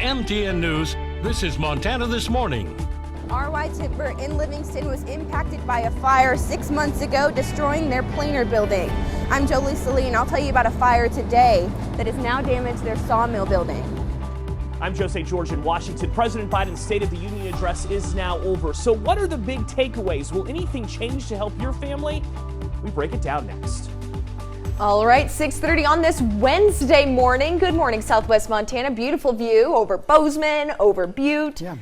MTN News, this is Montana This Morning. RY Timber in Livingston was impacted by a fire 6 months ago, destroying their planer building. I'm Jolie Celine. I'll tell you about a fire today that has now damaged their sawmill building. I'm Jose George in Washington. President Biden's State of the Union address is now over. So what are the big takeaways? Will anything change to help your family? We break it down next. All right, 6:30 on this Wednesday morning. Good morning, Southwest Montana. Beautiful view over Bozeman, over Butte. Yeah.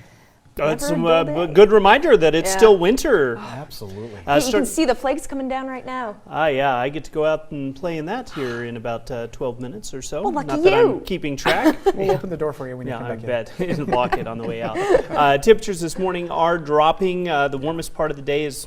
It's a good reminder that it's still winter. Absolutely. You can see the flakes coming down right now. Yeah, I get to go out and play in that here in about 12 minutes or so. Well, lucky Not that you. I'm keeping track. We'll open the door for you when you come I back bet. And lock it on the way out. Temperatures this morning are dropping. The warmest part of the day is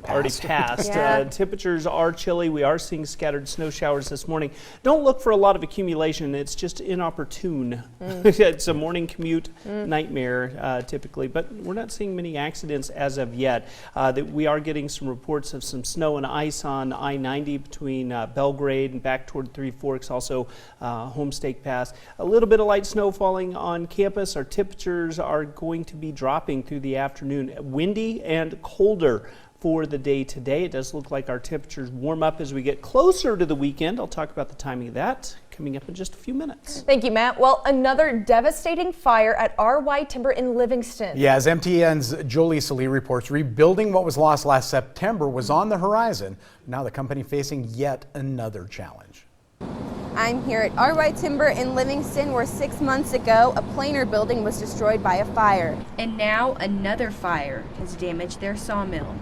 already passed. Yeah. Temperatures are chilly. We are seeing scattered snow showers this morning. Don't look for a lot of accumulation. It's just inopportune. It's a morning commute nightmare typically, but we're not seeing many accidents as of yet. We are getting some reports of some snow and ice on I-90 between Belgrade and back toward Three Forks, also Homestake Pass. A little bit of light snow falling on campus. Our temperatures are going to be dropping through the afternoon. Windy and colder for the day today. It does look like our temperatures warm up as we get closer to the weekend. I'll talk about the timing of that coming up in just a few minutes. Thank you, Matt. Well, another devastating fire at RY Timber in Livingston. Yeah, as MTN's Jolie Celine reports, rebuilding what was lost last September was on the horizon. Now the company facing yet another challenge. I'm here at RY Timber in Livingston, where 6 months ago a planer building was destroyed by a fire. And now another fire has damaged their sawmill.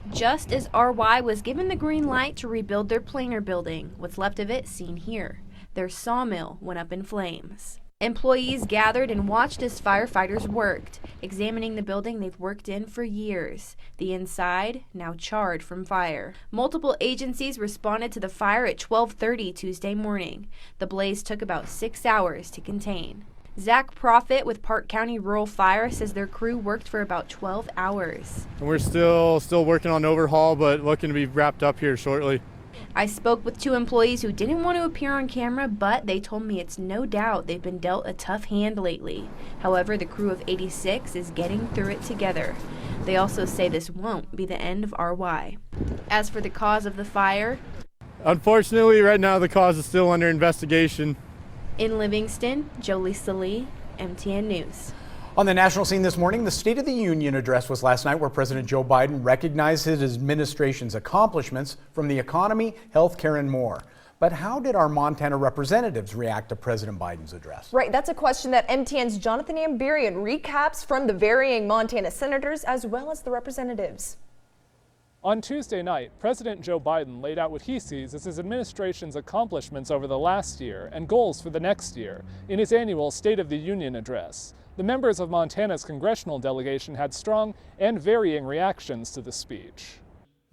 Just as RY was given the green light to rebuild their planer building, what's left of it seen here. Their sawmill went up in flames. Employees gathered and watched as firefighters worked, examining the building they've worked in for years. The inside now charred from fire. Multiple agencies responded to the fire at 12:30 Tuesday morning. The blaze took about 6 hours to contain. Zach Profit with Park County Rural Fire says their crew worked for about 12 hours. And we're still working on overhaul, but looking to be wrapped up here shortly. I spoke with two employees who didn't want to appear on camera, but they told me it's no doubt they've been dealt a tough hand lately. However, the crew of 86 is getting through it together. They also say this won't be the end of RY. As for the cause of the fire, Unfortunately, right now the cause is still under investigation. in Livingston, Jolie Celine, MTN News. On the national scene this morning, the State of the Union address was last night, where President Joe Biden recognized his administration's accomplishments from the economy, health care, and more. But how did our Montana representatives react to President Biden's address? Right, that's a question that MTN's Jonathan Amberian recaps from the varying Montana senators as well as the representatives. On Tuesday night, President Joe Biden laid out what he sees as his administration's accomplishments over the last year and goals for the next year in his annual State of the Union address. The members of Montana's congressional delegation had strong and varying reactions to the speech.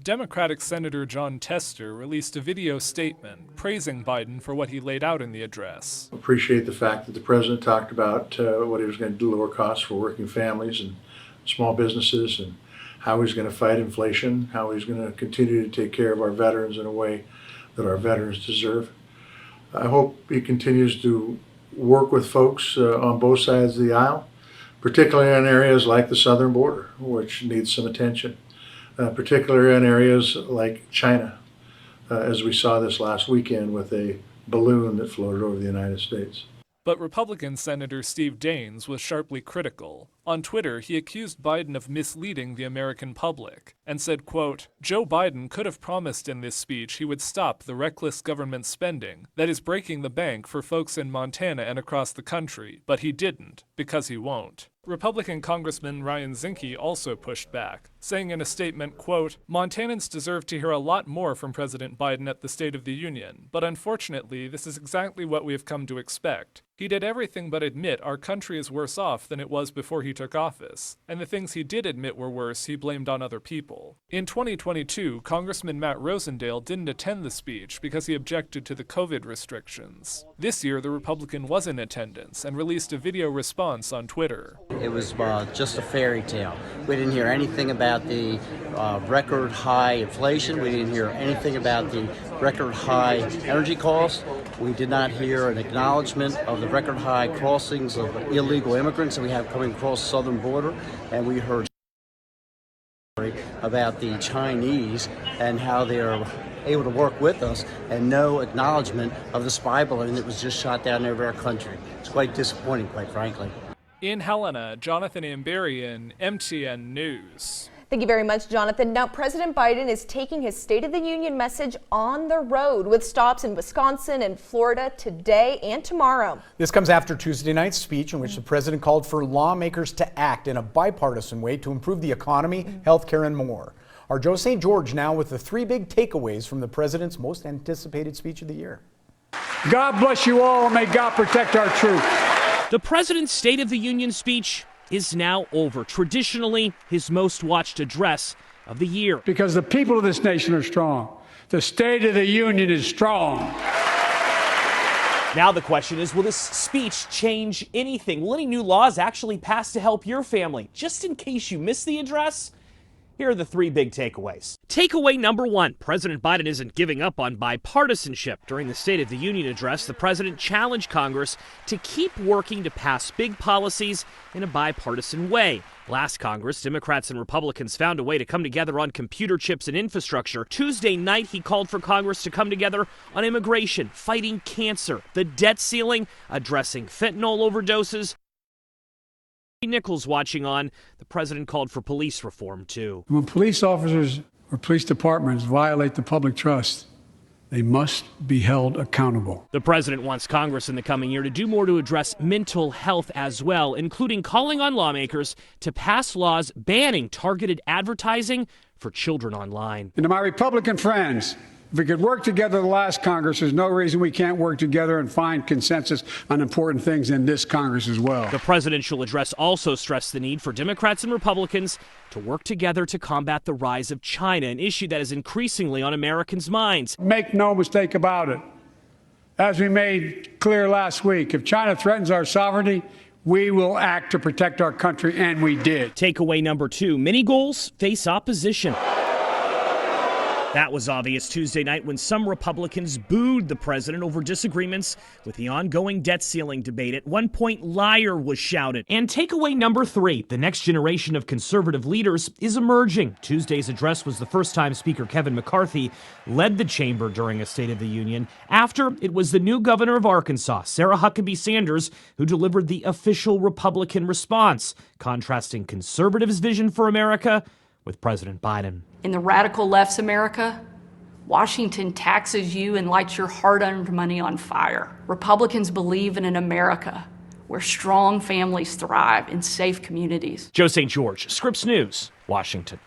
Democratic Senator Jon Tester released a video statement praising Biden for what he laid out in the address. Appreciate the fact that the president talked about what he was going to do to lower costs for working families and small businesses, and how he's going to fight inflation, how he's going to continue to take care of our veterans in a way that our veterans deserve. I hope he continues to work with folks on both sides of the aisle, particularly in areas like the southern border, which needs some attention, particularly in areas like China, as we saw this last weekend with a balloon that floated over the United States. But Republican Senator Steve Daines was sharply critical. On Twitter, he accused Biden of misleading the American public and said, quote, "Joe Biden could have promised in this speech he would stop the reckless government spending that is breaking the bank for folks in Montana and across the country, but he didn't, because he won't." Republican Congressman Ryan Zinke also pushed back, saying in a statement, quote, "Montanans deserve to hear a lot more from President Biden at the State of the Union, but unfortunately, this is exactly what we have come to expect. He did everything but admit our country is worse off than it was before he took office, and the things he did admit were worse he blamed on other people." In 2022, Congressman Matt Rosendale didn't attend the speech because he objected to the COVID restrictions. This year, the Republican was in attendance and released a video response on Twitter. It was just a fairy tale. We didn't hear anything about the record high inflation. We didn't hear anything about the record high energy costs. We did not hear an acknowledgement of the record high crossings of illegal immigrants that we have coming across the southern border, and we heard about the Chinese and how they're able to work with us, and no acknowledgement of the spy balloon that was just shot down over our country. It's quite disappointing, quite frankly. In Helena, Jonathan Amberian, MTN News. Thank you very much, Jonathan. Now, President Biden is taking his State of the Union message on the road with stops in Wisconsin and Florida today and tomorrow. This comes after Tuesday night's speech in which the president called for lawmakers to act in a bipartisan way to improve the economy, health care, and more. Our Joe St. George now with the 3 big takeaways from the president's most anticipated speech of the year. God bless you all, and may God protect our troops. The president's State of the Union speech is now over. Traditionally, his most watched address of the year. Because the people of this nation are strong. The State of the Union is strong. Now the question is, will this speech change anything? Will any new laws actually pass to help your family? Just in case you missed the address, here are the 3 big takeaways. Takeaway number 1, President Biden isn't giving up on bipartisanship. During the State of the Union address, the president challenged Congress to keep working to pass big policies in a bipartisan way. Last Congress, Democrats and Republicans found a way to come together on computer chips and infrastructure. Tuesday night, he called for Congress to come together on immigration, fighting cancer, the debt ceiling, addressing fentanyl overdoses. Nichols watching on. The president called for police reform, too. When police officers or police departments violate the public trust, they must be held accountable. The president wants Congress in the coming year to do more to address mental health as well, including calling on lawmakers to pass laws banning targeted advertising for children online. And to my Republican friends, if we could work together the last Congress, there's no reason we can't work together and find consensus on important things in this Congress as well. The presidential address also stressed the need for Democrats and Republicans to work together to combat the rise of China, an issue that is increasingly on Americans' minds. Make no mistake about it. As we made clear last week, if China threatens our sovereignty, we will act to protect our country, and we did. Takeaway number 2, many goals face opposition. That was obvious Tuesday night when some Republicans booed the president over disagreements with the ongoing debt ceiling debate. At one point, liar was shouted. And takeaway number 3, the next generation of conservative leaders is emerging. Tuesday's address was the first time Speaker Kevin McCarthy led the chamber during a State of the Union. After, it was the new governor of Arkansas, Sarah Huckabee Sanders, who delivered the official Republican response, contrasting conservatives' vision for America with President Biden. In the radical left's America, Washington taxes you and lights your hard-earned money on fire. Republicans believe in an America where strong families thrive in safe communities. Joe St. George, Scripps News, Washington.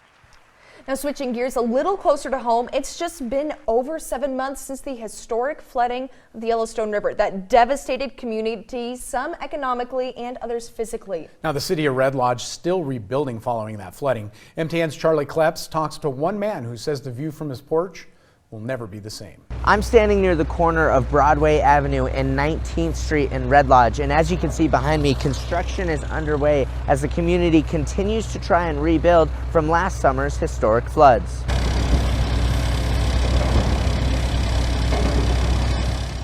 Now switching gears a little closer to home, it's just been over 7 months since the historic flooding of the Yellowstone River that devastated communities, some economically and others physically. Now the city of Red Lodge still rebuilding following that flooding. MTN's Charlie Kleps talks to one man who says the view from his porch will never be the same. I'm standing near the corner of Broadway Avenue and 19th Street in Red Lodge, and as you can see behind me, construction is underway as the community continues to try and rebuild from last summer's historic floods.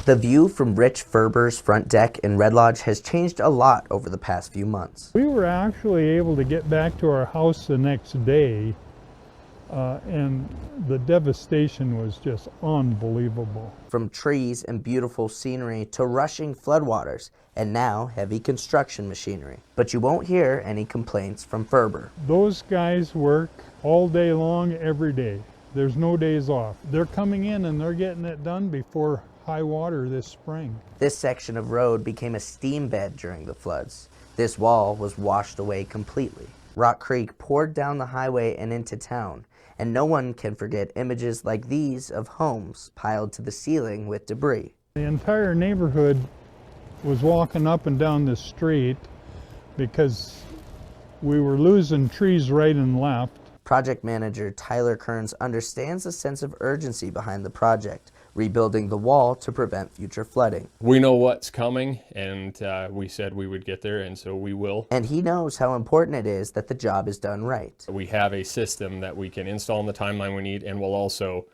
The view from Rich Ferber's front deck in Red Lodge has changed a lot over the past few months. We were actually able to get back to our house the next day. And the devastation was just unbelievable. From trees and beautiful scenery to rushing floodwaters, and now heavy construction machinery. But you won't hear any complaints from Ferber. Those guys work all day long, every day. There's no days off. They're coming in and they're getting it done before high water this spring. This section of road became a steam bed during the floods. This wall was washed away completely. Rock Creek poured down the highway and into town. And no one can forget images like these of homes piled to the ceiling with debris. The entire neighborhood was walking up and down the street because we were losing trees right and left. Project manager Tyler Kearns understands the sense of urgency behind the project, rebuilding the wall to prevent future flooding. We know what's coming, and we said we would get there, and so we will. And he knows how important it is that the job is done right. We have a system that we can install in the timeline we need, and we'll also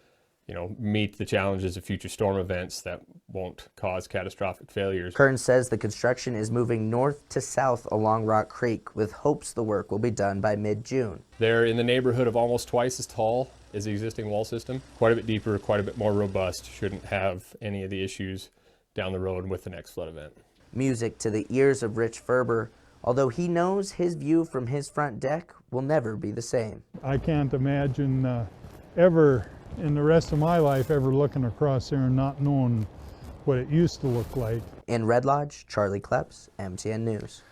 meet the challenges of future storm events that won't cause catastrophic failures. Kearns says the construction is moving north to south along Rock Creek with hopes the work will be done by mid-June. They're in the neighborhood of almost twice as tall as the existing wall system, quite a bit deeper, quite a bit more robust, shouldn't have any of the issues down the road with the next flood event. Music to the ears of Rich Ferber, although he knows his view from his front deck will never be the same. I can't imagine ever in the rest of my life ever looking across there and not knowing what it used to look like. In Red Lodge, Charlie Kleps, MTN News.